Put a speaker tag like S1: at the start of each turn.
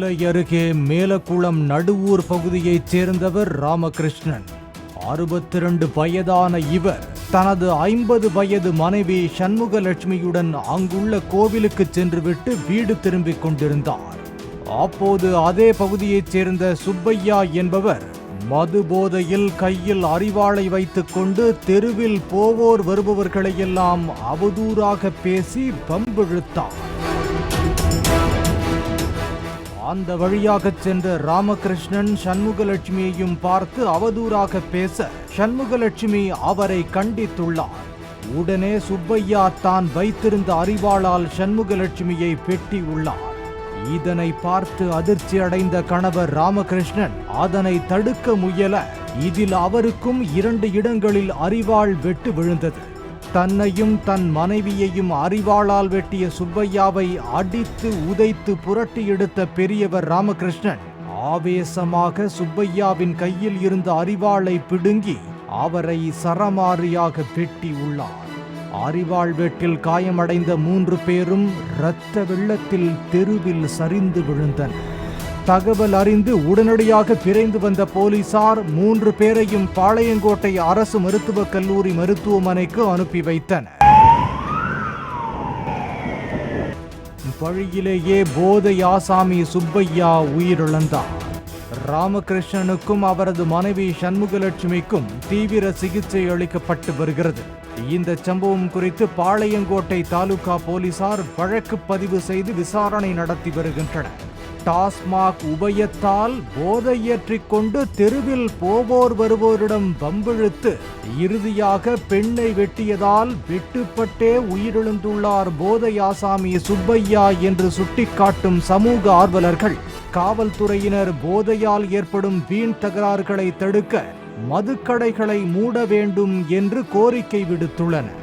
S1: நெல்லை அருகே மேலக்குளம் நடுவூர் பகுதியைச் சேர்ந்தவர் ராமகிருஷ்ணன். 62 வயதான இவர் தனது 50 வயது மனைவி சண்முகலட்சுமியுடன் அங்குள்ள கோவிலுக்கு சென்றுவிட்டு வீடு திரும்பிக் கொண்டிருந்தார். அப்போது அதே பகுதியைச் சேர்ந்த சுப்பையா என்பவர் மது போதையில் கையில் அரிவாளை வைத்துக் கொண்டு தெருவில் போவோர் வருபவர்களையெல்லாம் அவதூறாக பேசி பம்பிழுத்தார். அந்த வழியாக சென்ற ராமகிருஷ்ணன் சண்முகலட்சுமியையும் பார்த்து அவதூறாக பேச சண்முகலட்சுமி அவரை கண்டித்துள்ளார். உடனே சுப்பையா தான் வைத்திருந்த அரிவாளால் சண்முகலட்சுமியை வெட்டி உள்ளார். இதனை பார்த்து அதிர்ச்சி அடைந்த கணவர் ராமகிருஷ்ணன் அதனை தடுக்க முயல இதில் அவருக்கும் 2 இடங்களில் அரிவாள் வெட்டு விழுந்தது. தன்னையும் தன் மனைவியையும் அரிவாளால் வெட்டிய சுப்பையாவை அடித்து உதைத்து புரட்டி எடுத்த பெரியவர் ராமகிருஷ்ணன் ஆவேசமாக சுப்பையாவின் கையில் இருந்த அரிவாளை பிடுங்கி அவரை சரமாரியாக வெட்டி உள்ளார். அரிவாள் வெட்டில் காயமடைந்த 3 பேரும் இரத்த வெள்ளத்தில் தெருவில் சரிந்து விழுந்தனர். தகவல் அறிந்து உடனடியாக விரைந்து வந்த போலீசார் 3 பேரையும் பாளையங்கோட்டை அரசு மருத்துவக் கல்லூரி மருத்துவமனைக்கு அனுப்பி வைத்தனர். வழியிலேயே போதை ஆசாமி சுப்பையா உயிரிழந்தார். ராமகிருஷ்ணனுக்கும் அவரது மனைவி சண்முகலட்சுமிக்கும் தீவிர சிகிச்சை அளிக்கப்பட்டு வருகிறது. இந்த சம்பவம் குறித்து பாளையங்கோட்டை தாலுகா போலீசார் வழக்கு பதிவு செய்து விசாரணை நடத்தி வருகின்றனர். டாஸ்மாக் உபயத்தால் போதையேற்றிக் கொண்டு தெருவில் போவோர் வருவோரிடம் வம்பிழுத்து இறுதியாக பெண்ணை வெட்டியதால் வெட்டுப்பட்டே உயிரிழந்துள்ளார் போதை ஆசாமி சுப்பையா என்று சுட்டிக்காட்டும் சமூக ஆர்வலர்கள் காவல்துறையினர் போதையால் ஏற்படும் வீண் தகராறுகளை தடுக்க மதுக்கடைகளை மூட வேண்டும் என்று கோரிக்கை விடுத்துள்ளனர்.